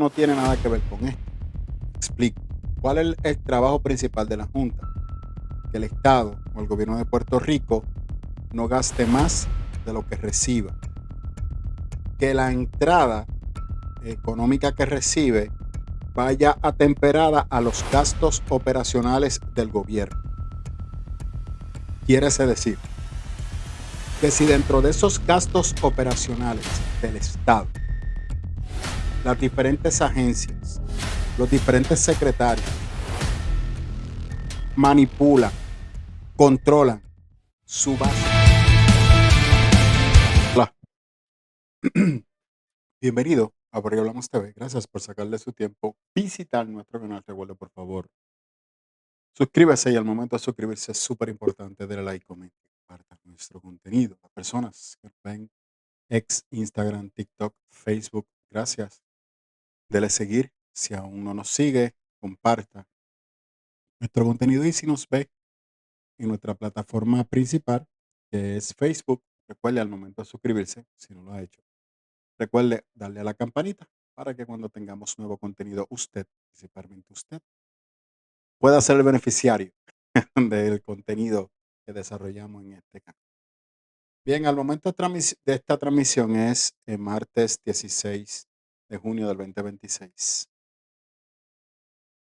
no tiene nada que ver con esto. Explico. ¿Cuál es el trabajo principal de la Junta? Que el Estado o el gobierno de Puerto Rico no gaste más de lo que reciba. Que la entrada económica que recibe vaya atemperada a los gastos operacionales del gobierno. Quiere decir que si dentro de esos gastos operacionales del Estado, las diferentes agencias, los diferentes secretarios manipulan, controlan su base. Hola. Bienvenido a Por ahí Hablamos TV. Gracias por sacarle su tiempo. Visitar nuestro canal. Recuerde, por favor, suscríbase, y al momento de suscribirse es súper importante. Denle like, comenta y comparta nuestro contenido. Las personas que ven ex, Instagram, TikTok, Facebook, gracias. Dele seguir. Si aún no nos sigue, comparta nuestro contenido, y si nos ve en nuestra plataforma principal, que es Facebook, recuerde al momento de suscribirse, si no lo ha hecho, recuerde darle a la campanita para que cuando tengamos nuevo contenido, usted, principalmente usted, pueda ser el beneficiario del contenido que desarrollamos en este canal. Bien, al momento de esta transmisión es el martes 16 de junio del 2026.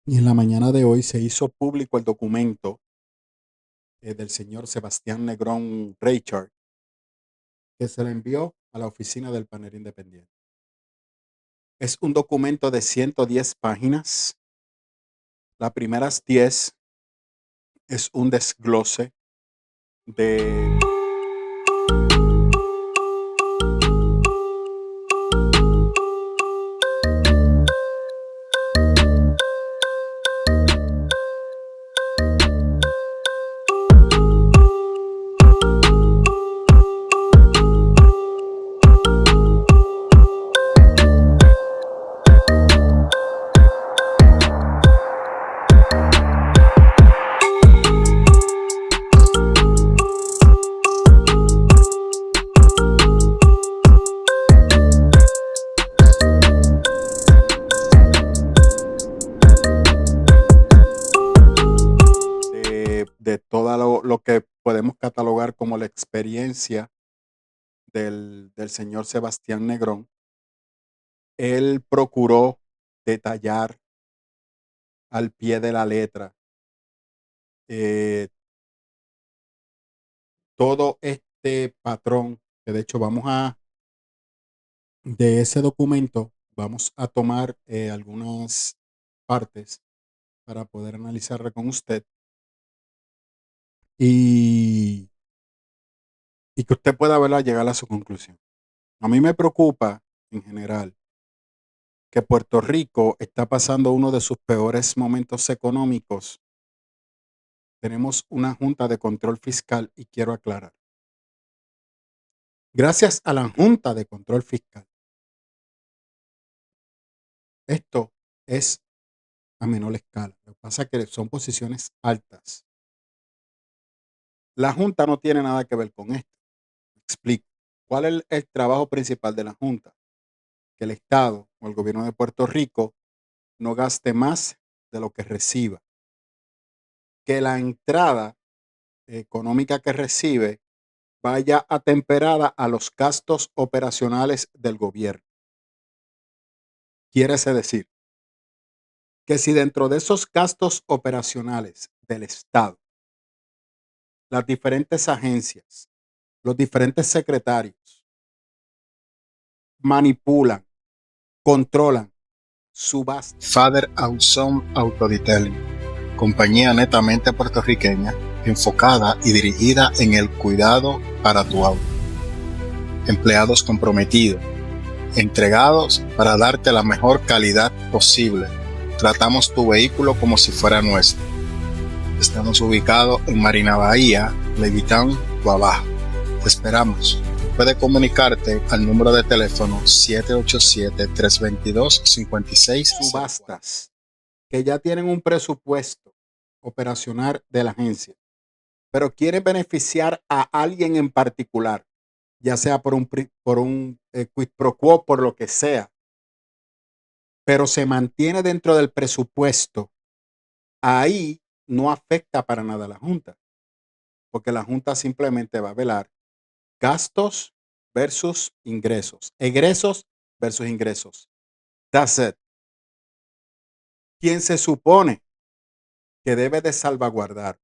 Y en la mañana de hoy se hizo público el documento del señor Sebastián Negrón Richard, que se le envió a la oficina del panel independiente. Es un documento de 110 páginas. Las primeras 10 es un desglose de todo lo que podemos catalogar como la experiencia del señor Sebastián Negrón. Él procuró detallar al pie de la letra eh, todo este patrón, que de hecho de ese documento, vamos a tomar algunas partes para poder analizarla con usted, y, y que usted pueda verla llegar a su conclusión. A mí me preocupa en general que Puerto Rico está pasando uno de sus peores momentos económicos. Tenemos una Junta de Control Fiscal, y quiero aclarar. Gracias a la Junta de Control Fiscal, esto es a menor escala. Lo que pasa es que son posiciones altas. La Junta no tiene nada que ver con esto. Explico. ¿Cuál es el trabajo principal de la Junta? Que el Estado o el gobierno de Puerto Rico no gaste más de lo que reciba. Que la entrada económica que recibe vaya atemperada a los gastos operacionales del gobierno. Quiere decir que si dentro de esos gastos operacionales del Estado, las diferentes agencias, los diferentes secretarios manipulan, controlan, subastan. Father Outson Auto Detailing, compañía netamente puertorriqueña, enfocada y dirigida en el cuidado para tu auto. Empleados comprometidos, entregados para darte la mejor calidad posible. Tratamos tu vehículo como si fuera nuestro. Estamos ubicados en Marina Bahía, Levittown, Guabaja. Te esperamos. Puedes comunicarte al número de teléfono 787-322-56. Subastas que ya tienen un presupuesto operacional de la agencia, pero quieren beneficiar a alguien en particular, ya sea por un quid pro quo, por lo que sea. pero se mantiene dentro del presupuesto, ahí no afecta para nada a la Junta, porque la Junta simplemente va a velar gastos versus ingresos, egresos versus ingresos. That's it. Quien se supone que debe de salvaguardar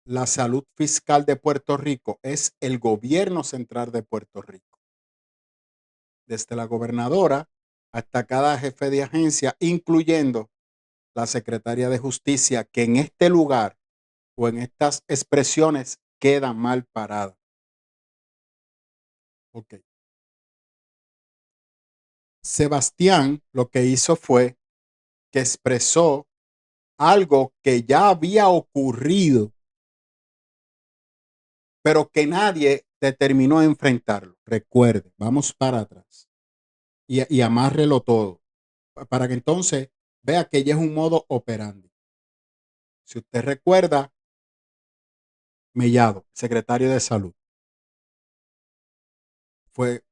la salud fiscal de Puerto Rico es el gobierno central de Puerto Rico, desde la gobernadora hasta cada jefe de agencia, incluyendo la secretaria de Justicia, que en este lugar o en estas expresiones queda mal parada. Ok. Sebastián lo que hizo fue que expresó algo que ya había ocurrido, pero que nadie determinó enfrentarlo. Recuerde, vamos para atrás y amárrelo todo, para que entonces vea que ya es un modo operandi. Si usted recuerda, Mellado, secretario de Salud, fue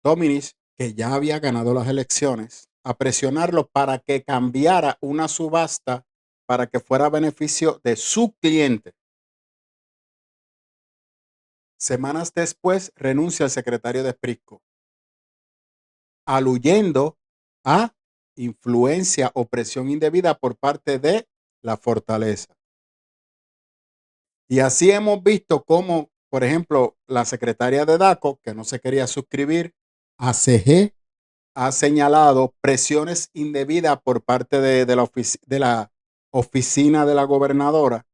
Dominis, que ya había ganado las elecciones, a presionarlo para que cambiara una subasta para que fuera a beneficio de su cliente. Semanas después renuncia el secretario de Prisco, aluyendo a influencia o presión indebida por parte de la Fortaleza. Y así hemos visto cómo, por ejemplo, la secretaria de DACO, que no se quería suscribir, ACG, ha señalado presiones indebidas por parte de la oficina de la gobernadora,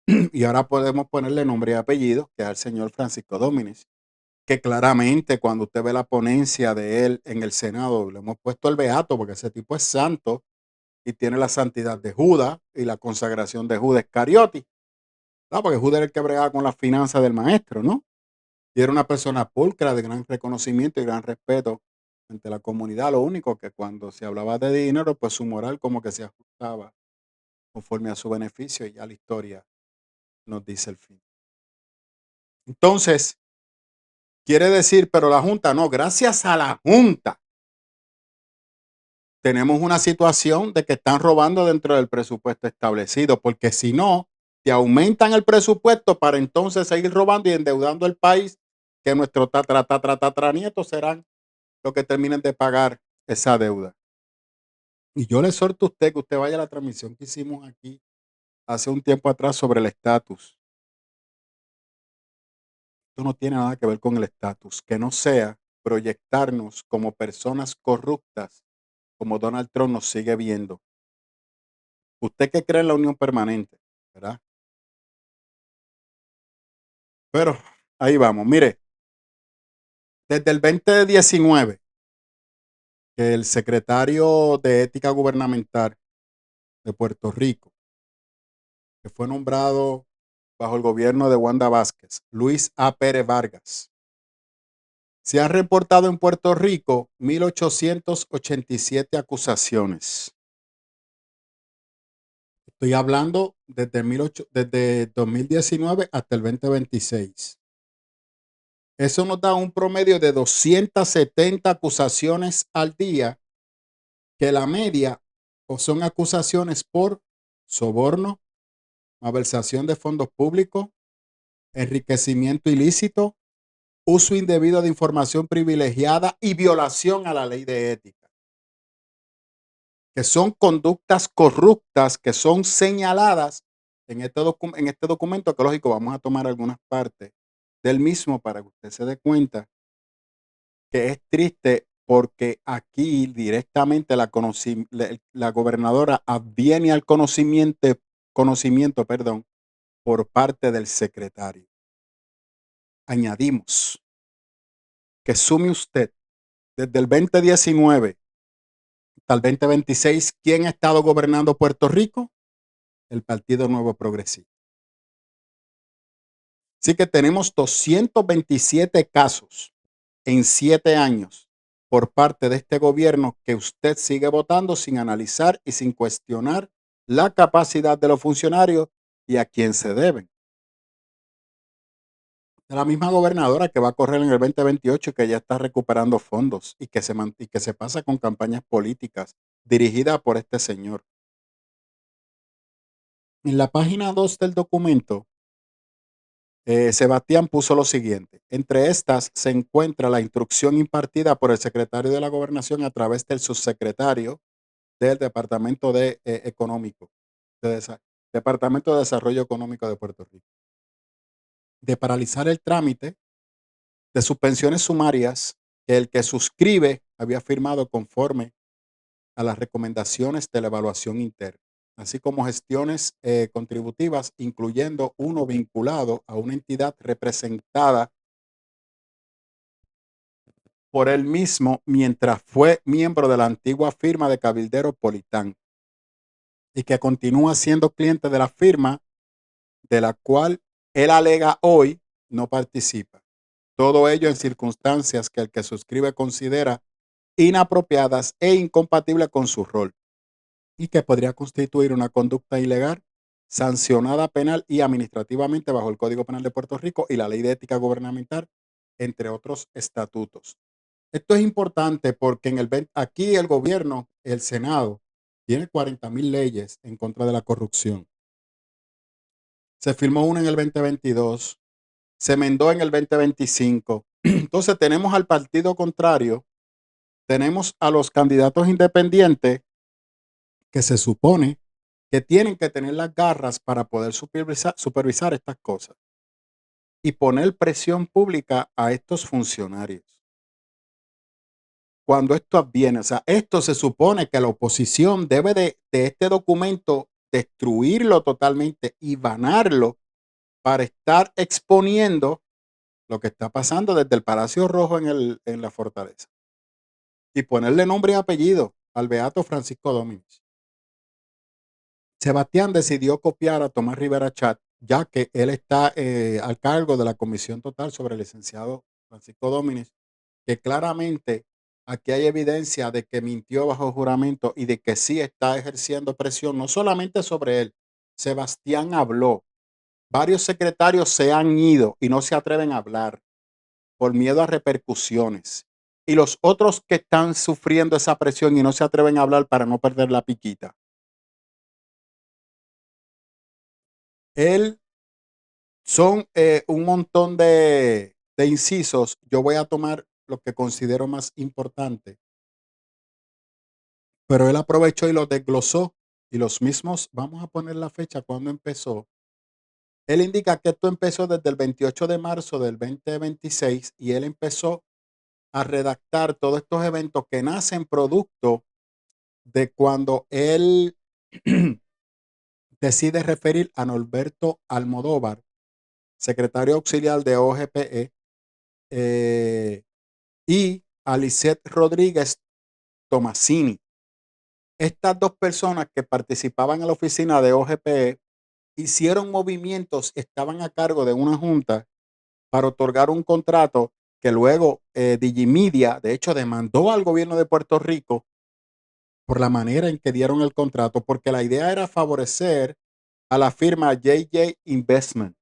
y ahora podemos ponerle nombre y apellido, que es el señor Francisco Dominis, que claramente cuando usted ve la ponencia de él en el Senado, le hemos puesto el beato porque ese tipo es santo y tiene la santidad de Judas y la consagración de Judas Iscariote, ¿no? Porque Judas era el que bregaba con las finanzas del maestro, ¿no? Y era una persona pulcra de gran reconocimiento y gran respeto ante la comunidad. Lo único que cuando se hablaba de dinero, pues su moral como que se ajustaba conforme a su beneficio, y ya la historia nos dice el fin. Entonces, quiere decir, pero la Junta no, gracias a la Junta tenemos una situación de que están robando dentro del presupuesto establecido, porque si no, te aumentan el presupuesto para entonces seguir robando y endeudando el país, que nuestros nietos serán los que terminen de pagar esa deuda. Y yo le exhorto a usted que usted vaya a la transmisión que hicimos aquí hace un tiempo atrás sobre el estatus. Esto no tiene nada que ver con el estatus, que no sea proyectarnos como personas corruptas, como Donald Trump nos sigue viendo. Usted que cree en la unión permanente, ¿verdad? Pero ahí vamos. Mire, desde el 2019, que el secretario de Ética Gubernamental de Puerto Rico, que fue nombrado bajo el gobierno de Wanda Vázquez, Luis A. Pérez Vargas, se han reportado en Puerto Rico 1,887 acusaciones. Estoy hablando desde 2019 hasta el 2026. Eso nos da un promedio de 270 acusaciones al día, que la media o son acusaciones por soborno, malversación de fondos públicos, enriquecimiento ilícito, uso indebido de información privilegiada y violación a la ley de ética, que son conductas corruptas que son señaladas en este documento, que lógico vamos a tomar algunas partes del mismo para que usted se dé cuenta que es triste, porque aquí directamente la gobernadora adviene al conocimiento, perdón, por parte del secretario. Añadimos que sume usted desde el 2019 hasta el 2026, ¿quién ha estado gobernando Puerto Rico? El Partido Nuevo Progresista. Así que tenemos 227 casos en 7 años por parte de este gobierno, que usted sigue votando sin analizar y sin cuestionar la capacidad de los funcionarios y a quién se deben. De la misma gobernadora que va a correr en el 2028, que ya está recuperando fondos y que se pasa con campañas políticas dirigida por este señor. En la página 2 del documento, Sebastián puso lo siguiente: entre estas se encuentra la instrucción impartida por el secretario de la Gobernación a través del subsecretario del Departamento Económico, de Departamento de Desarrollo Económico de Puerto Rico, de paralizar el trámite de suspensiones sumarias que el que suscribe había firmado conforme a las recomendaciones de la evaluación interna, así como gestiones contributivas, incluyendo uno vinculado a una entidad representada por él mismo mientras fue miembro de la antigua firma de Cabildero Politán y que continúa siendo cliente de la firma de la cual él alega hoy no participa. Todo ello en circunstancias que el que suscribe considera inapropiadas e incompatibles con su rol y que podría constituir una conducta ilegal sancionada penal y administrativamente bajo el Código Penal de Puerto Rico y la Ley de Ética Gubernamental, entre otros estatutos. Esto es importante porque aquí el gobierno, el Senado, tiene 40,000 leyes en contra de la corrupción. Se firmó una en el 2022, se enmendó en el 2025. Entonces tenemos al partido contrario, tenemos a los candidatos independientes que se supone que tienen que tener las garras para poder supervisar estas cosas y poner presión pública a estos funcionarios. Cuando esto adviene, o sea, esto se supone que la oposición debe de este documento destruirlo totalmente y banarlo para estar exponiendo lo que está pasando desde el Palacio Rojo en la fortaleza y ponerle nombre y apellido al beato Francisco Domínguez. Sebastián decidió copiar a Tomás Rivera Chat, ya que él está al cargo de la comisión total sobre el licenciado Francisco Domínguez, que claramente aquí hay evidencia de que mintió bajo juramento y de que sí está ejerciendo presión, no solamente sobre él. Sebastián habló. Varios secretarios se han ido y no se atreven a hablar por miedo a repercusiones. Y los otros que están sufriendo esa presión y no se atreven a hablar para no perder la piquita. Él son un montón de incisos. Yo voy a tomar lo que considero más importante. Pero él aprovechó y los desglosó. Y los mismos, vamos a poner la fecha cuando empezó. Él indica que esto empezó desde el 28 de marzo del 2026 y él empezó a redactar todos estos eventos que nacen producto de cuando él decide referir a Norberto Almodóvar, secretario auxiliar de OGPE, y a Lisette Rodríguez Tomasini. Estas dos personas que participaban en la oficina de OGPE hicieron movimientos, estaban a cargo de una junta para otorgar un contrato que luego Digimedia, de hecho, demandó al gobierno de Puerto Rico por la manera en que dieron el contrato, porque la idea era favorecer a la firma JJ Investment,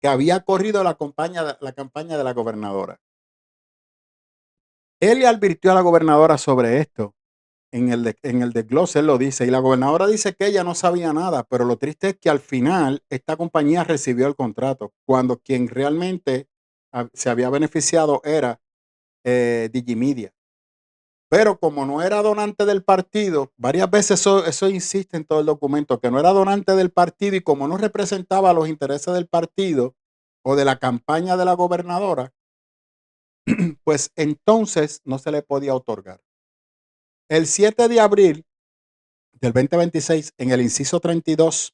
que había corrido la campaña de la gobernadora. Él le advirtió a la gobernadora sobre esto. En el desglose él lo dice, y la gobernadora dice que ella no sabía nada, pero lo triste es que al final esta compañía recibió el contrato, cuando quien realmente se había beneficiado era Digimedia. Pero como no era donante del partido, varias veces eso insiste en todo el documento, que no era donante del partido y como no representaba los intereses del partido o de la campaña de la gobernadora, pues entonces no se le podía otorgar. El 7 de abril del 2026, en el inciso 32,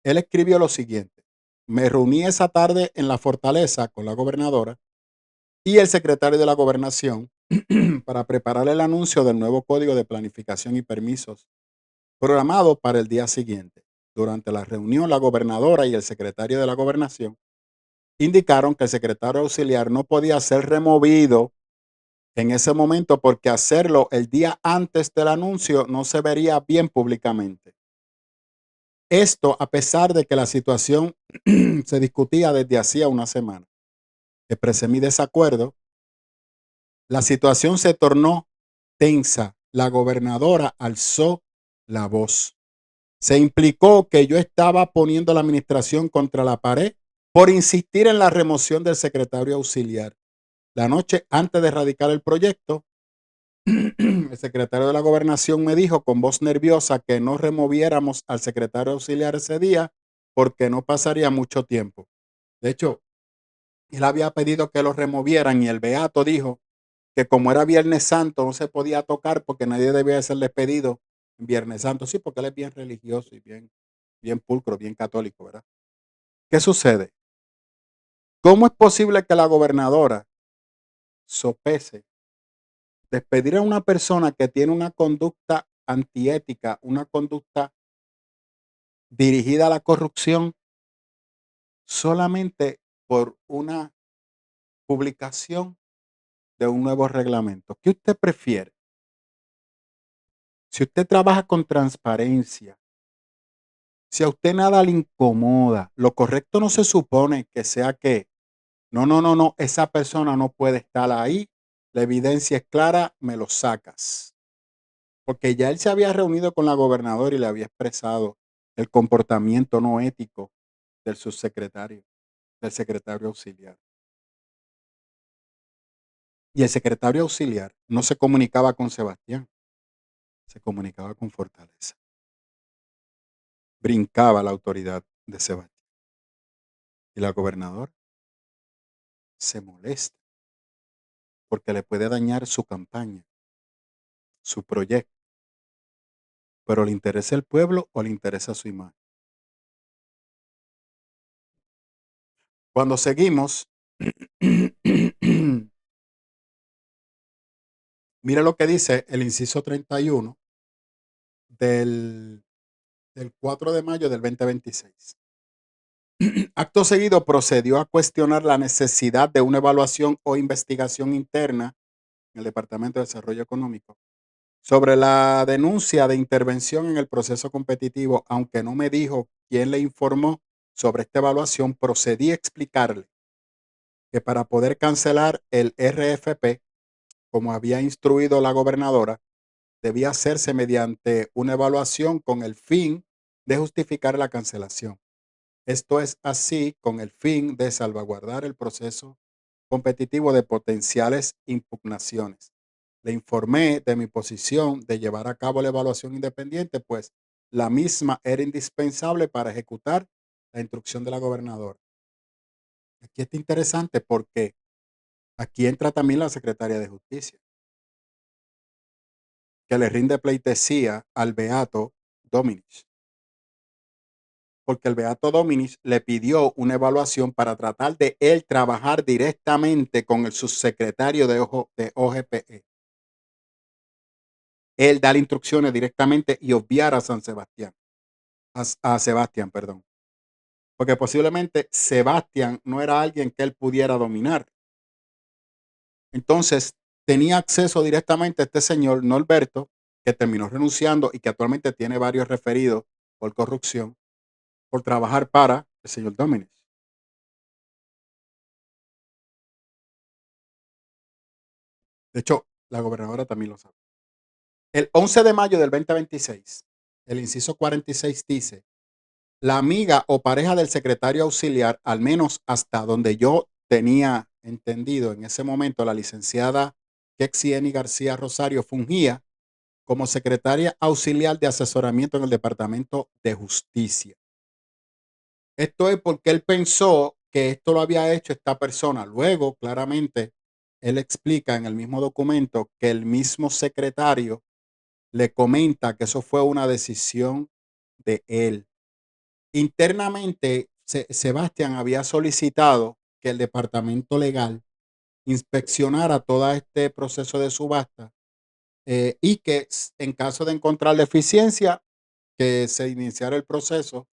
él escribió lo siguiente: me reuní esa tarde en la fortaleza con la gobernadora y el secretario de la gobernación para preparar el anuncio del nuevo código de planificación y permisos programado para el día siguiente. Durante la reunión, la gobernadora y el secretario de la gobernación indicaron que el secretario auxiliar no podía ser removido en ese momento porque hacerlo el día antes del anuncio no se vería bien públicamente. Esto a pesar de que la situación se discutía desde hacía una semana. Expresé mi desacuerdo. La situación se tornó tensa. la gobernadora alzó la voz. Se implicó que yo estaba poniendo la administración contra la pared por insistir en la remoción del secretario auxiliar. La noche antes de erradicar el proyecto, el secretario de la gobernación me dijo con voz nerviosa que no removiéramos al secretario auxiliar ese día porque no pasaría mucho tiempo. De hecho, él había pedido que lo removieran y el beato dijo que como era Viernes Santo no se podía tocar porque nadie debía ser despedido en Viernes Santo. Sí, porque él es bien religioso y bien pulcro, bien católico, ¿verdad? ¿Qué sucede? ¿Cómo es posible que la gobernadora sopese despedir a una persona que tiene una conducta antiética, una conducta dirigida a la corrupción, solamente por una publicación de un nuevo reglamento? ¿Qué usted prefiere? Si usted trabaja con transparencia, si a usted nada le incomoda, lo correcto no se supone que sea que no, esa persona no puede estar ahí, la evidencia es clara, me lo sacas. Porque ya él se había reunido con la gobernadora y le había expresado el comportamiento no ético del subsecretario, del secretario auxiliar. Y el secretario auxiliar no se comunicaba con Sebastián, se comunicaba con Fortaleza. Brincaba la autoridad de Sebastián. Y la gobernadora se molesta porque le puede dañar su campaña, su proyecto. Pero ¿le interesa el pueblo o le interesa su imagen? Cuando seguimos, mira lo que dice el inciso 31 del, del 4 de mayo del 2026. Acto seguido procedió a cuestionar la necesidad de una evaluación o investigación interna en el Departamento de Desarrollo Económico sobre la denuncia de intervención en el proceso competitivo, aunque no me dijo quién le informó sobre esta evaluación, procedí a explicarle que para poder cancelar el RFP, como había instruido la gobernadora, debía hacerse mediante una evaluación con el fin de justificar la cancelación. Esto es así con el fin de salvaguardar el proceso competitivo de potenciales impugnaciones. Le informé de mi posición de llevar a cabo la evaluación independiente, pues la misma era indispensable para ejecutar la instrucción de la gobernadora. Aquí está interesante porque aquí entra también la secretaria de Justicia, que le rinde pleitesía al Beato Dominich, porque el Beato Dominich le pidió una evaluación para tratar de él trabajar directamente con el subsecretario de OGPE. Él dar instrucciones directamente y obviar a San Sebastián, a Sebastián, perdón. Porque posiblemente Sebastián no era alguien que él pudiera dominar. Entonces, tenía acceso directamente a este señor Norberto, que terminó renunciando y que actualmente tiene varios referidos por corrupción, por trabajar para el señor Domínguez. De hecho, la gobernadora también lo sabe. El 11 de mayo del 2026, el inciso 46 dice, la amiga o pareja del secretario auxiliar, al menos hasta donde yo tenía entendido en ese momento, la licenciada Kexieni García Rosario fungía como secretaria auxiliar de asesoramiento en el Departamento de Justicia. Esto es porque él pensó que esto lo había hecho esta persona. Luego, claramente, él explica en el mismo documento que el mismo secretario le comenta que eso fue una decisión de él. Internamente, Sebastián había solicitado que el departamento legal inspeccionara todo este proceso de subasta y que en caso de encontrar deficiencia, que se iniciara el proceso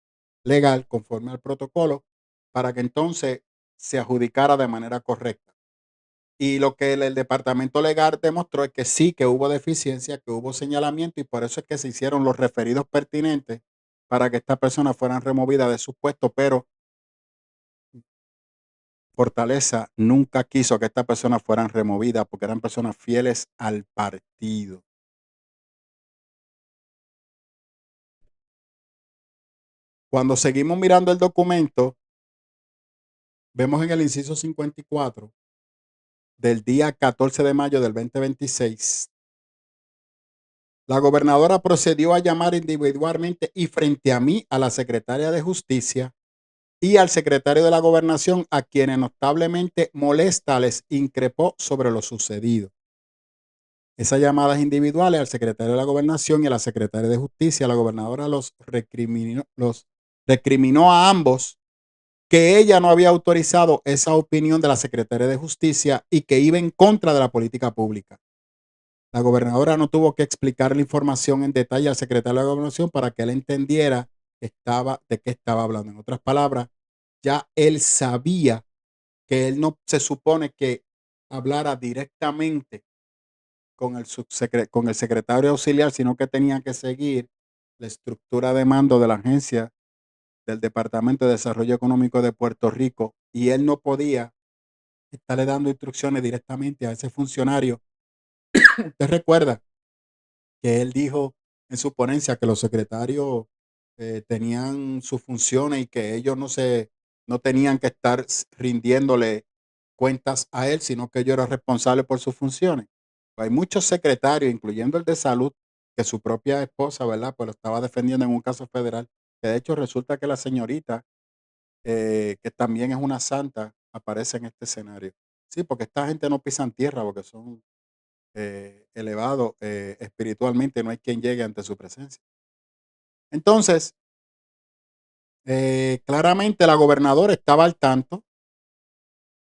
legal conforme al protocolo para que entonces se adjudicara de manera correcta. Y lo que el departamento legal demostró es que sí, que hubo deficiencia, que hubo señalamiento y por eso es que se hicieron los referidos pertinentes para que estas personas fueran removidas de su puesto, pero Fortaleza nunca quiso que estas personas fueran removidas porque eran personas fieles al partido. Cuando seguimos mirando el documento, vemos en el inciso 54 del día 14 de mayo del 2026, la gobernadora procedió a llamar individualmente y frente a mí a la secretaria de Justicia y al secretario de la Gobernación, a quienes notablemente molesta les increpó sobre lo sucedido. Esas llamadas individuales al secretario de la Gobernación y a la secretaria de Justicia, la gobernadora los recriminó a ambos que ella no había autorizado esa opinión de la secretaria de Justicia y que iba en contra de la política pública. La gobernadora no tuvo que explicar la información en detalle al secretario de la Gobernación para que él entendiera de qué estaba hablando. En otras palabras, ya él sabía que él no se supone que hablara directamente con el secretario auxiliar, sino que tenía que seguir la estructura de mando de la agencia del Departamento de Desarrollo Económico de Puerto Rico, y él no podía estarle dando instrucciones directamente a ese funcionario. Usted recuerda que él dijo en su ponencia que los secretarios tenían sus funciones y que ellos no tenían que estar rindiéndole cuentas a él, sino que ellos eran responsables por sus funciones. Hay muchos secretarios, incluyendo el de salud, que su propia esposa, ¿verdad? Pues lo estaba defendiendo en un caso federal, que de hecho resulta que la señorita, que también es una santa, aparece en este escenario. Sí, porque esta gente no pisan tierra, porque son elevados espiritualmente, no hay quien llegue ante su presencia. Entonces, claramente la gobernadora estaba al tanto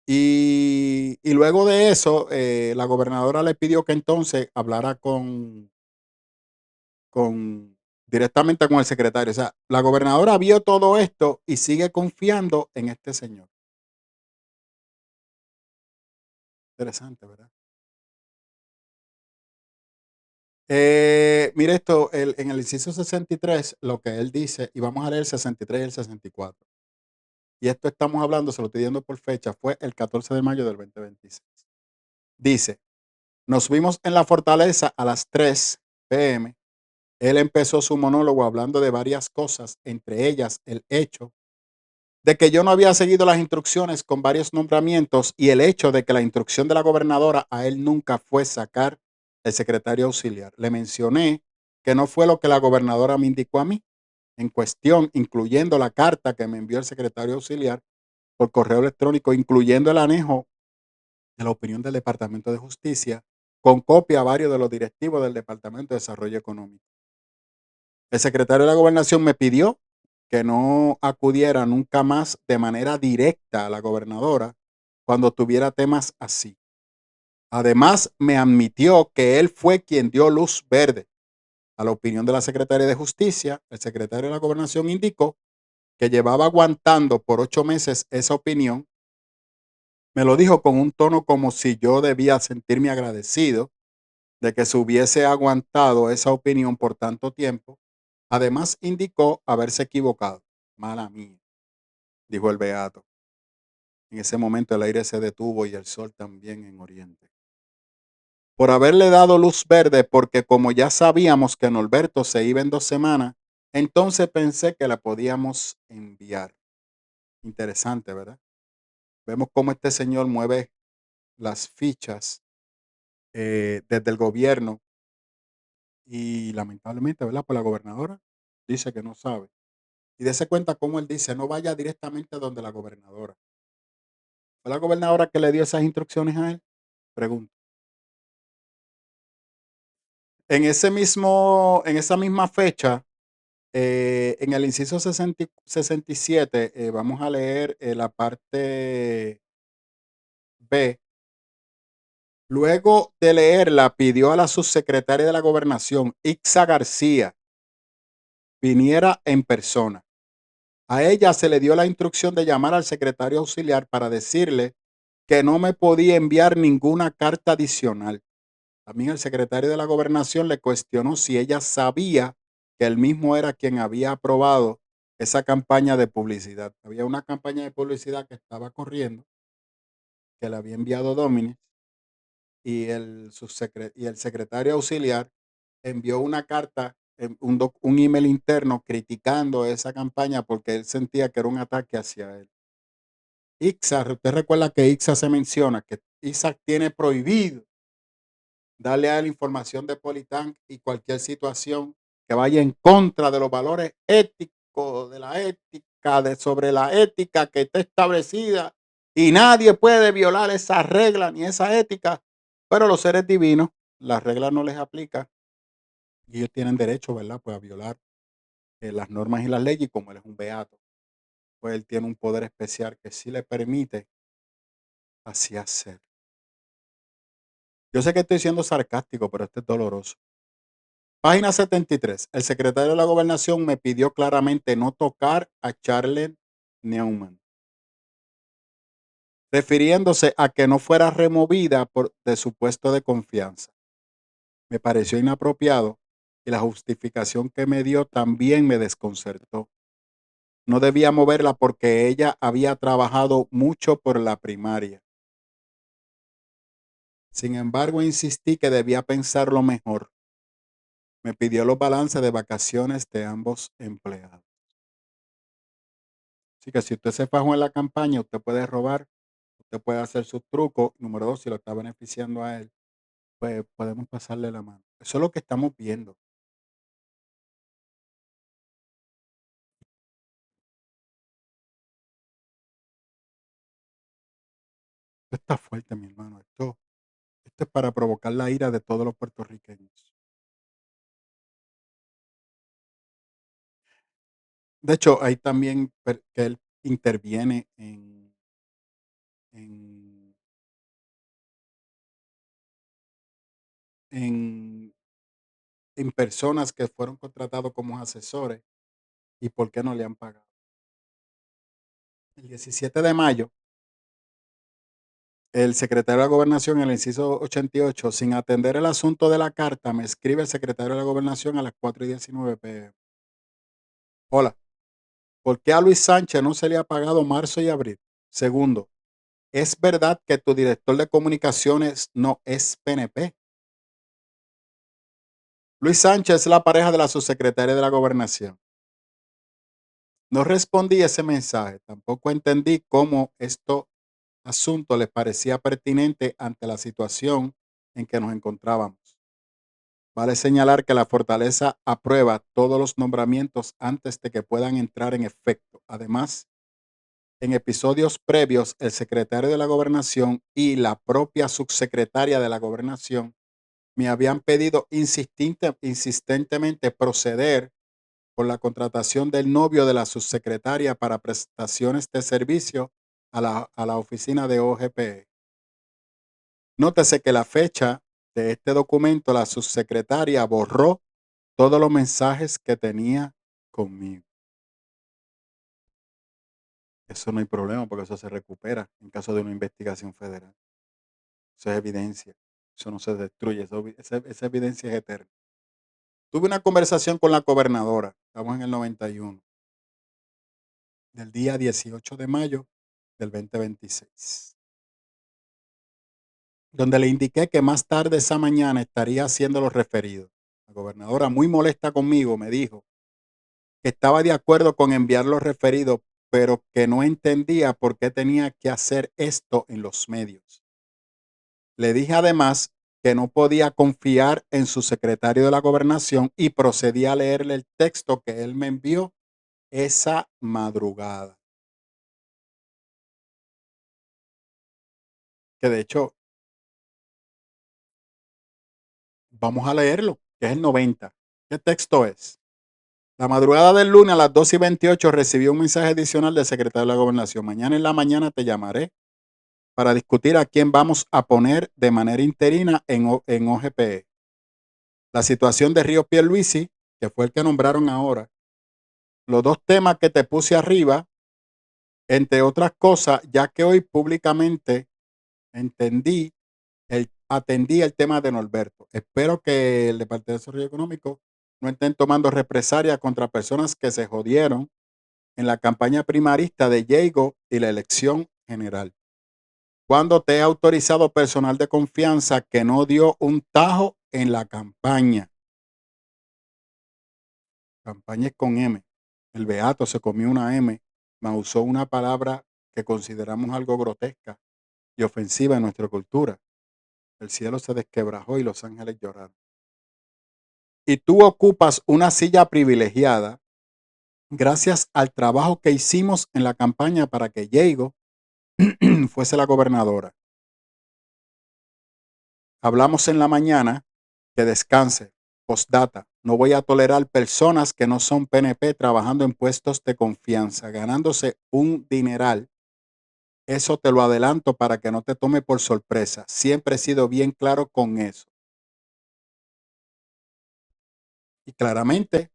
y luego de eso, la gobernadora le pidió que entonces hablara con directamente con el secretario. O sea, la gobernadora vio todo esto y sigue confiando en este señor. Interesante, ¿verdad? Mire esto, en el inciso 63, lo que él dice, y vamos a leer el 63 y el 64. Y esto estamos hablando, se lo estoy dando por fecha, fue el 14 de mayo del 2026. Dice, nos vimos en la fortaleza a las 3 p.m. Él empezó su monólogo hablando de varias cosas, entre ellas el hecho de que yo no había seguido las instrucciones con varios nombramientos y el hecho de que la instrucción de la gobernadora a él nunca fue sacar el secretario auxiliar. Le mencioné que no fue lo que la gobernadora me indicó a mí en cuestión, incluyendo la carta que me envió el secretario auxiliar por correo electrónico, incluyendo el anejo de la opinión del Departamento de Justicia, con copia a varios de los directivos del Departamento de Desarrollo Económico. El secretario de la Gobernación me pidió que no acudiera nunca más de manera directa a la gobernadora cuando tuviera temas así. Además, me admitió que él fue quien dio luz verde a la opinión de la secretaria de Justicia. El secretario de la Gobernación indicó que llevaba aguantando por 8 meses esa opinión. Me lo dijo con un tono como si yo debía sentirme agradecido de que se hubiese aguantado esa opinión por tanto tiempo. Además, indicó haberse equivocado. Mala mía, dijo el beato. En ese momento el aire se detuvo y el sol también en oriente. Por haberle dado luz verde, porque como ya sabíamos que Norberto se iba en 2 semanas, entonces pensé que la podíamos enviar. Interesante, ¿verdad? Vemos cómo este señor mueve las fichas desde el gobierno y lamentablemente, ¿verdad? Por la gobernadora dice que no sabe. Y dése cuenta cómo él dice, no vaya directamente donde la gobernadora. ¿Fue la gobernadora que le dio esas instrucciones a él? Pregunto. En esa misma fecha, en el inciso 67, vamos a leer la parte B. Luego de leerla, pidió a la subsecretaria de la Gobernación, Ixa García, viniera en persona. A ella se le dio la instrucción de llamar al secretario auxiliar para decirle que no me podía enviar ninguna carta adicional. También el secretario de la Gobernación le cuestionó si ella sabía que él mismo era quien había aprobado esa campaña de publicidad. Había una campaña de publicidad que estaba corriendo, que le había enviado Dominic, y el secretario auxiliar envió una carta un email interno criticando esa campaña porque él sentía que era un ataque hacia él. ICSA, usted recuerda que ICSA se menciona que ICSA tiene prohibido darle a él información de Politank y cualquier situación que vaya en contra de los valores éticos, de la ética, sobre la ética que está establecida, y nadie puede violar esa regla ni esa ética, pero los seres divinos, las reglas no les aplica y ellos tienen derecho, ¿verdad?, pues a violar las normas y las leyes, y como él es un beato, pues él tiene un poder especial que sí le permite así hacer. Yo sé que estoy siendo sarcástico, pero esto es doloroso. Página 73. El secretario de la Gobernación me pidió claramente no tocar a Charlotte Neumann, refiriéndose a que no fuera removida de su puesto de confianza. Me pareció inapropiado y la justificación que me dio también me desconcertó. No debía moverla porque ella había trabajado mucho por la primaria. Sin embargo, insistí que debía pensarlo mejor. Me pidió los balances de vacaciones de ambos empleados. Así que si usted se fajó en la campaña, usted puede robar, usted puede hacer sus trucos. Número dos, si lo está beneficiando a él, pues podemos pasarle la mano. Eso es lo que estamos viendo. Esto está fuerte, mi hermano. Esto es para provocar la ira de todos los puertorriqueños. De hecho, hay también que él interviene en, en, en personas que fueron contratados como asesores y por qué no le han pagado. El 17 de mayo, el secretario de la Gobernación, en el inciso 88, sin atender el asunto de la carta, me escribe el secretario de la Gobernación a las 4:19 p.m. Hola, ¿por qué a Luis Sánchez no se le ha pagado marzo y abril? Segundo, ¿es verdad que tu director de comunicaciones no es PNP? Luis Sánchez es la pareja de la subsecretaria de la Gobernación. No respondí ese mensaje, tampoco entendí cómo esto asunto les parecía pertinente ante la situación en que nos encontrábamos. Vale señalar que la Fortaleza aprueba todos los nombramientos antes de que puedan entrar en efecto. Además, en episodios previos, el secretario de la Gobernación y la propia subsecretaria de la Gobernación me habían pedido insistentemente proceder con la contratación del novio de la subsecretaria para prestaciones de servicio a la oficina de OGPE. Nótese que la fecha de este documento, la subsecretaria borró todos los mensajes que tenía conmigo. Eso no hay problema porque eso se recupera en caso de una investigación federal. Eso es evidencia. Eso no se destruye. Esa evidencia es eterna. Tuve una conversación con la gobernadora. Estamos en el 91. Del día 18 de mayo del 2026. Donde le indiqué que más tarde esa mañana estaría haciendo los referidos. La gobernadora, muy molesta conmigo, me dijo que estaba de acuerdo con enviar los referidos, pero que no entendía por qué tenía que hacer esto en los medios. Le dije además que no podía confiar en su secretario de la Gobernación y procedí a leerle el texto que él me envió esa madrugada. Que de hecho, vamos a leerlo, que es el 90. ¿Qué texto es? La madrugada del lunes a las 2:28 recibí un mensaje adicional del secretario de la Gobernación. Mañana en la mañana te llamaré para discutir a quién vamos a poner de manera interina en OGPE. La situación de Río Pierluisi, que fue el que nombraron ahora, los dos temas que te puse arriba, entre otras cosas, ya que hoy públicamente atendí el tema de Norberto. Espero que el Departamento de Desarrollo Económico no estén tomando represalias contra personas que se jodieron en la campaña primarista de Diego y la elección general. Cuando te he autorizado personal de confianza que no dio un tajo en la campaña. Campaña es con M. El beato se comió una M, mas usó una palabra que consideramos algo grotesca y ofensiva en nuestra cultura. El cielo se desquebrajó y los ángeles lloraron. Y tú ocupas una silla privilegiada gracias al trabajo que hicimos en la campaña para que Diego fuese la gobernadora. Hablamos en la mañana que descanse. Postdata. No voy a tolerar personas que no son PNP trabajando en puestos de confianza, ganándose un dineral. Eso te lo adelanto para que no te tome por sorpresa. Siempre he sido bien claro con eso. Y claramente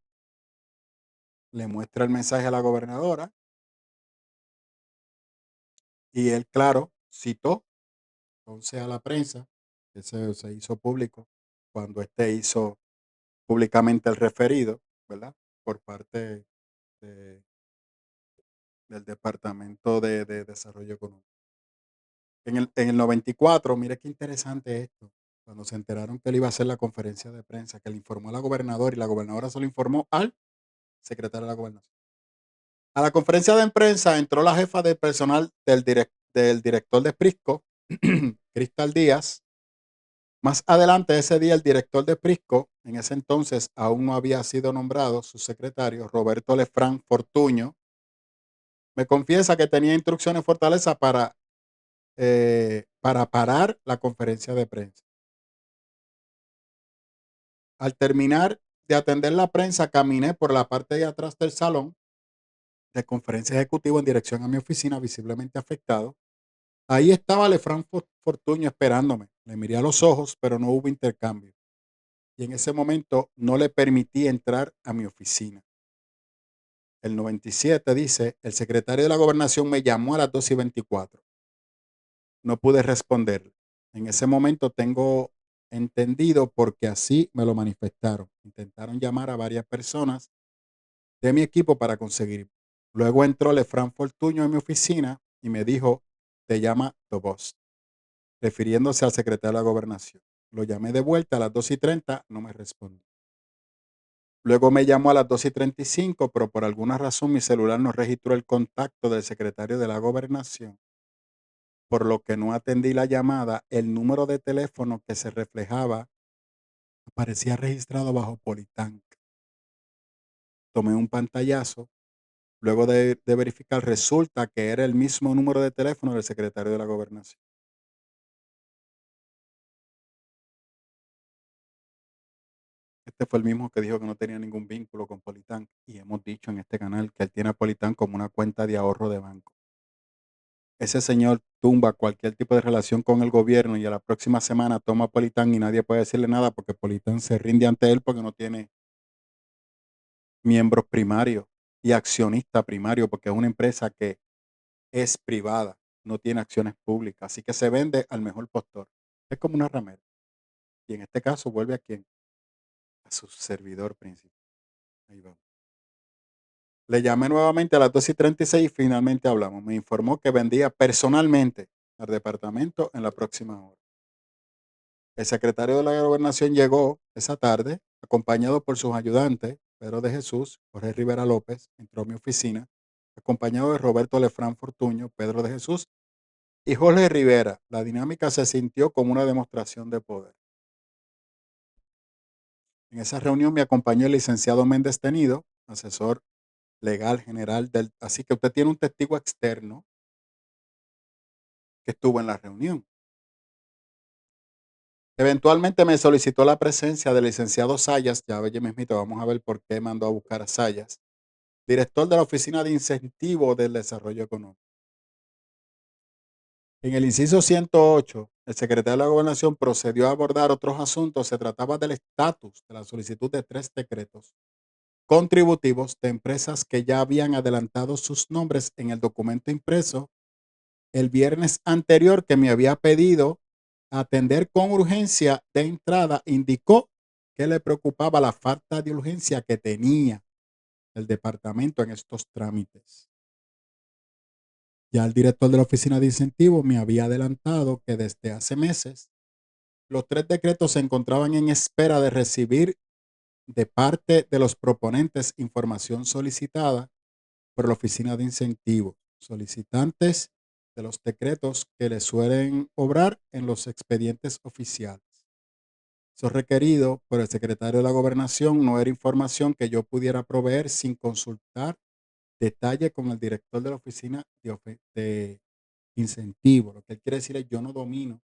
le muestra el mensaje a la gobernadora y él, claro, citó entonces a la prensa, que se hizo público cuando hizo públicamente el referido, ¿verdad? Por parte de- del Departamento de Desarrollo Económico. En el 94, mire qué interesante esto, cuando se enteraron que él iba a hacer la conferencia de prensa, que le informó a la gobernadora y la gobernadora se lo informó al secretario de la gobernación. A la conferencia de prensa entró la jefa de personal del director de Prisco, Cristal Díaz. Más adelante ese día el director de Prisco, en ese entonces aún no había sido nombrado su secretario, Roberto Lefranc Fortuño, me confiesa que tenía instrucciones Fortaleza para parar la conferencia de prensa. Al terminar de atender la prensa, caminé por la parte de atrás del salón de conferencia ejecutiva en dirección a mi oficina, visiblemente afectado. Ahí estaba Lefranc Fortuño esperándome. Le miré a los ojos, pero no hubo intercambio. Y en ese momento no le permití entrar a mi oficina. El 97 dice, el secretario de la gobernación me llamó a las 2:24. No pude responder. En ese momento tengo entendido porque así me lo manifestaron. Intentaron llamar a varias personas de mi equipo para conseguir. Luego entró Lefranc Fortuño en mi oficina y me dijo, te llama The Boss, refiriéndose al secretario de la gobernación. Lo llamé de vuelta a las 2:30, no me respondió. Luego me llamó a las 2:35, pero por alguna razón mi celular no registró el contacto del secretario de la gobernación, por lo que no atendí la llamada. El número de teléfono que se reflejaba aparecía registrado bajo Politank. Tomé un pantallazo. Luego de verificar, resulta que era el mismo número de teléfono del secretario de la gobernación. Este fue el mismo que dijo que no tenía ningún vínculo con Politank. Y hemos dicho en este canal que él tiene a Politank como una cuenta de ahorro de banco. Ese señor tumba cualquier tipo de relación con el gobierno y a la próxima semana toma Politán y nadie puede decirle nada porque Politán se rinde ante él porque no tiene miembros primarios y accionista primario porque es una empresa que es privada, no tiene acciones públicas, así que se vende al mejor postor. Es como una ramera. Y en este caso vuelve a quién? A su servidor principal. Ahí vamos. Le llamé nuevamente a las 2:36 y finalmente hablamos. Me informó que vendía personalmente al departamento en la próxima hora. El secretario de la gobernación llegó esa tarde, acompañado por sus ayudantes, Pedro de Jesús, Jorge Rivera López, entró a mi oficina, acompañado de Roberto Lefranc Fortuño, Pedro de Jesús y Jorge Rivera. La dinámica se sintió como una demostración de poder. En esa reunión me acompañó el licenciado Méndez Tenido, asesor legal general del... Así que usted tiene un testigo externo que estuvo en la reunión. Eventualmente me solicitó la presencia del licenciado Sayas, ya mismito, vamos a ver por qué mandó a buscar a Sayas, director de la Oficina de Incentivo del Desarrollo Económico. En el inciso 108, el secretario de la Gobernación procedió a abordar otros asuntos. Se trataba del estatus de la solicitud de 3 decretos contributivos de empresas que ya habían adelantado sus nombres en el documento impreso el viernes anterior, que me había pedido atender con urgencia de entrada. Indicó que le preocupaba la falta de urgencia que tenía el departamento en estos trámites. Ya el director de la oficina de incentivos me había adelantado que desde hace meses los 3 decretos se encontraban en espera de recibir de parte de los proponentes información solicitada por la Oficina de Incentivos, solicitantes de los decretos que le suelen obrar en los expedientes oficiales. Eso requerido por el secretario de la Gobernación no era información que yo pudiera proveer sin consultar detalle con el director de la Oficina de Incentivos. Lo que él quiere decir es yo no domino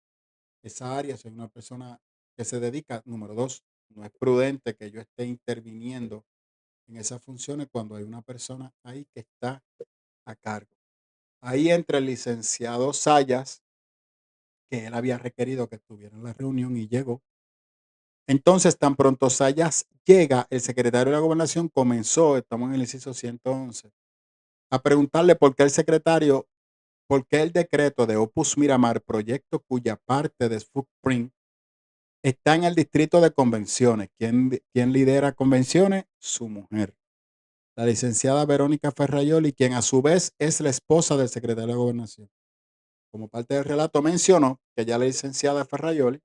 esa área, soy una persona que se dedica. Número dos, no es prudente que yo esté interviniendo en esas funciones cuando hay una persona ahí que está a cargo. Ahí entra el licenciado Sayas, que él había requerido que estuviera en la reunión y llegó. Entonces, tan pronto Sayas llega, el secretario de la Gobernación comenzó, estamos en el inciso 111, a preguntarle por qué el decreto de Opus Miramar, proyecto cuya parte de footprint está en el distrito de convenciones. ¿Quién lidera convenciones? Su mujer, la licenciada Verónica Ferrayoli, quien a su vez es la esposa del secretario de Gobernación. Como parte del relato mencionó que ya la licenciada Ferrayoli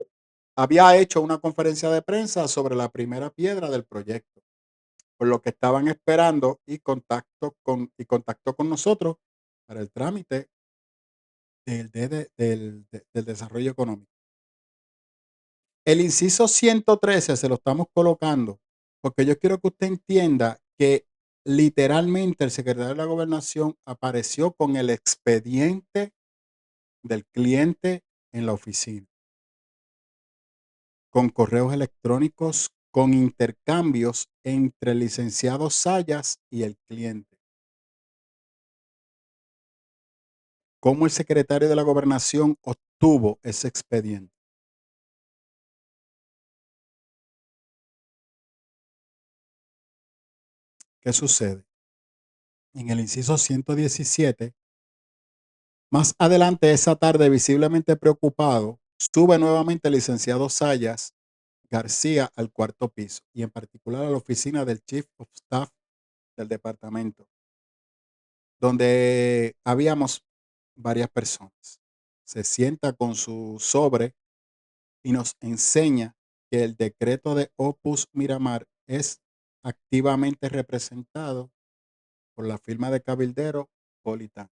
había hecho una conferencia de prensa sobre la primera piedra del proyecto, por lo que estaban esperando contactó con nosotros para el trámite del desarrollo económico. El inciso 113 se lo estamos colocando porque yo quiero que usted entienda que literalmente el secretario de la Gobernación apareció con el expediente del cliente en la oficina, con correos electrónicos, con intercambios entre el licenciado Sayas y el cliente. ¿Cómo el secretario de la Gobernación obtuvo ese expediente? ¿Qué sucede? En el inciso 117, más adelante esa tarde, visiblemente preocupado, sube nuevamente el licenciado Sayas García al cuarto piso y en particular a la oficina del Chief of Staff del departamento, donde habíamos varias personas. Se sienta con su sobre y nos enseña que el decreto de Opus Miramar es activamente representado por la firma de cabildero Politán.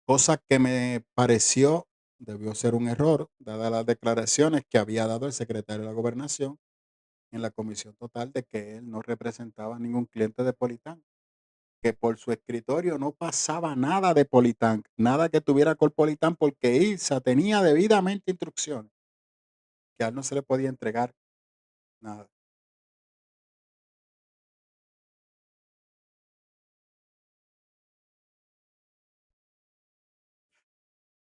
Cosa que me pareció debió ser un error, dadas las declaraciones que había dado el secretario de la Gobernación en la comisión total de que él no representaba a ningún cliente de Politán, que por su escritorio no pasaba nada de Politán, nada que tuviera con Politán, porque ILSA tenía debidamente instrucciones que a él no se le podía entregar nada.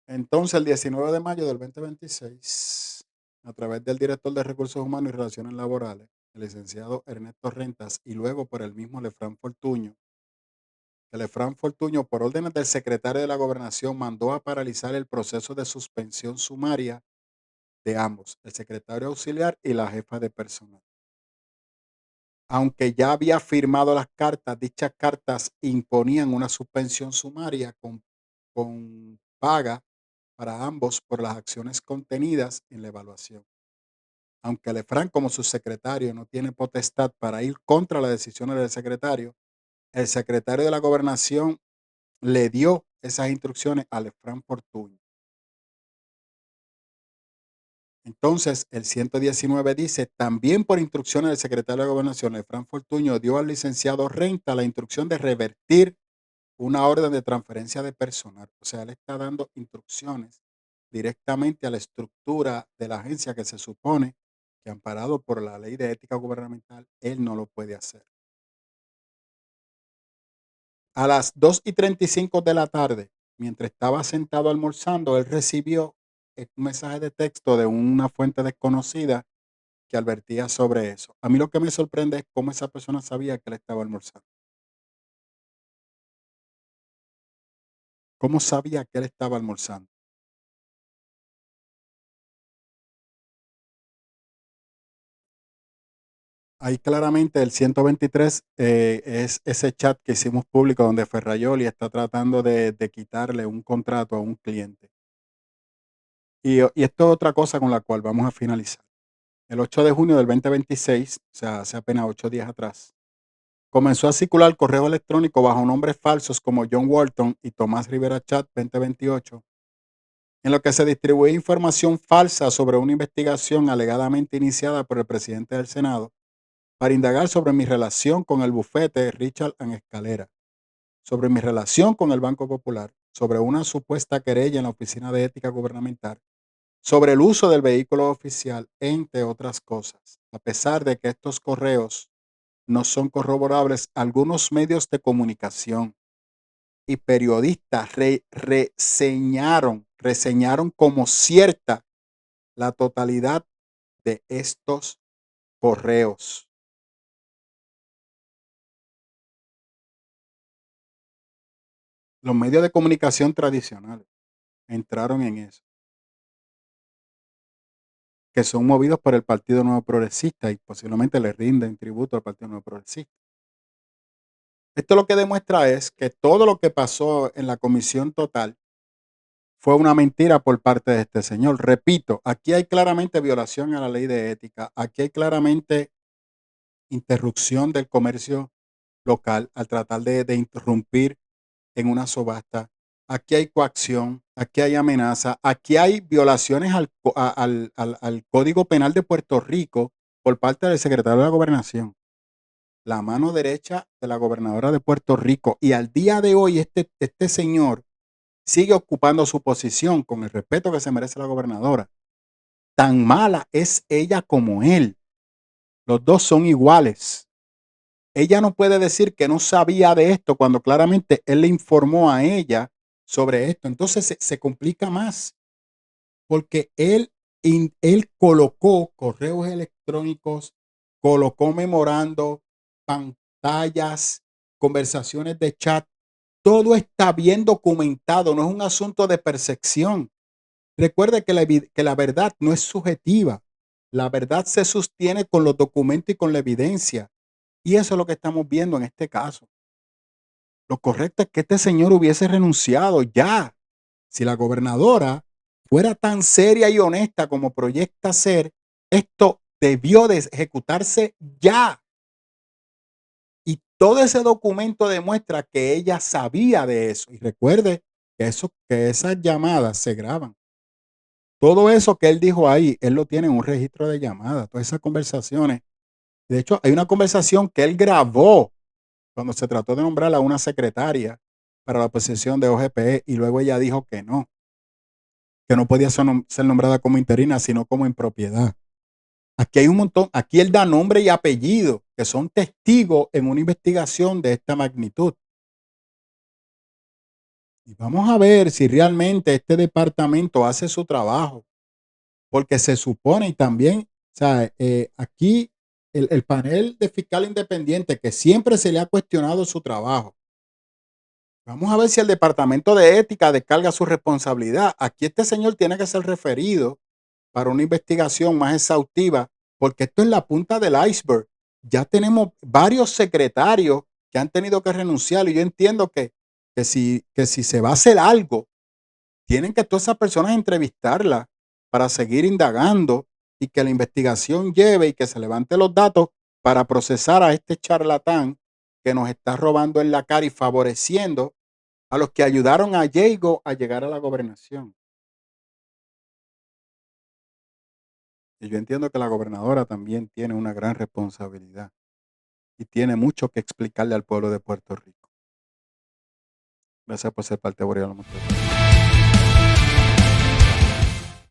Entonces, el 19 de mayo del 2026, a través del director de Recursos Humanos y Relaciones Laborales, el licenciado Ernesto Rentas, y luego por el mismo Lefran Fortuño, que Lefran Fortuño, por órdenes del secretario de la Gobernación, mandó a paralizar el proceso de suspensión sumaria de ambos, el secretario auxiliar y la jefa de personal. Aunque ya había firmado las cartas, dichas cartas imponían una suspensión sumaria con paga para ambos por las acciones contenidas en la evaluación. Aunque Lefran, como subsecretario, no tiene potestad para ir contra las decisiones del secretario, el secretario de la Gobernación le dio esas instrucciones a Lefran Fortuño. Entonces, el 119 dice, también por instrucciones del secretario de la Gobernación, Lefran Fortuño dio al licenciado Renta la instrucción de revertir una orden de transferencia de personal. O sea, él está dando instrucciones directamente a la estructura de la agencia que se supone que, amparado por la ley de ética gubernamental, él no lo puede hacer. A las 2:35 de la tarde, mientras estaba sentado almorzando, él recibió un mensaje de texto de una fuente desconocida que advertía sobre eso. A mí lo que me sorprende es cómo esa persona sabía que él estaba almorzando. ¿Cómo sabía que él estaba almorzando? Ahí claramente el 123 es ese chat que hicimos público donde Ferrayoli está tratando de quitarle un contrato a un cliente. Y esto es otra cosa con la cual vamos a finalizar. el 8 de junio del 2026, o sea, hace apenas 8 días atrás, comenzó a circular correo electrónico bajo nombres falsos como John Walton y Tomás Rivera Chat 2028, en lo que se distribuía información falsa sobre una investigación alegadamente iniciada por el presidente del Senado para indagar sobre mi relación con el bufete Richard and Escalera, sobre mi relación con el Banco Popular, sobre una supuesta querella en la Oficina de Ética Gubernamental, sobre el uso del vehículo oficial, entre otras cosas. A pesar de que estos correos no son corroborables, algunos medios de comunicación y periodistas reseñaron como cierta la totalidad de estos correos. Los medios de comunicación tradicionales entraron en eso, que son movidos por el Partido Nuevo Progresista y posiblemente le rinden tributo al Partido Nuevo Progresista. Esto lo que demuestra es que todo lo que pasó en la comisión total fue una mentira por parte de este señor. Repito, aquí hay claramente violación a la ley de ética, aquí hay claramente interrupción del comercio local al tratar de interrumpir en una subasta. Aquí hay coacción, aquí hay amenaza, aquí hay violaciones al Código Penal de Puerto Rico por parte del secretario de la Gobernación, la mano derecha de la gobernadora de Puerto Rico. Y al día de hoy este señor sigue ocupando su posición con el respeto que se merece la gobernadora. Tan mala es ella como él. Los dos son iguales. Ella no puede decir que no sabía de esto cuando claramente él le informó a ella sobre esto. Entonces se complica más porque él colocó correos electrónicos, colocó memorando, pantallas, conversaciones de chat. Todo está bien documentado, no es un asunto de percepción. Recuerde que la verdad no es subjetiva. La verdad se sostiene con los documentos y con la evidencia. Y eso es lo que estamos viendo en este caso. Lo correcto es que este señor hubiese renunciado ya. Si la gobernadora fuera tan seria y honesta como proyecta ser, esto debió de ejecutarse ya. Y todo ese documento demuestra que ella sabía de eso. Y recuerde que esas llamadas se graban. Todo eso que él dijo ahí, él lo tiene en un registro de llamadas, todas esas conversaciones. De hecho, hay una conversación que él grabó cuando se trató de nombrar a una secretaria para la posición de OGP y luego ella dijo que no podía ser nombrada como interina, sino como en propiedad. Aquí hay un montón, aquí él da nombre y apellido, que son testigos en una investigación de esta magnitud. Y vamos a ver si realmente este departamento hace su trabajo, porque se supone y también, o sea, aquí el panel de fiscal independiente, que siempre se le ha cuestionado su trabajo. Vamos a ver si el Departamento de Ética descarga su responsabilidad. Aquí este señor tiene que ser referido para una investigación más exhaustiva, porque esto es la punta del iceberg. Ya tenemos varios secretarios que han tenido que renunciar y yo entiendo que si se va a hacer algo, tienen que todas esas personas entrevistarlas para seguir indagando y que la investigación lleve y que se levante los datos para procesar a este charlatán que nos está robando en la cara y favoreciendo a los que ayudaron a Diego a llegar a la gobernación. Y yo entiendo que la gobernadora también tiene una gran responsabilidad y tiene mucho que explicarle al pueblo de Puerto Rico. Gracias por ser parte de Boreal.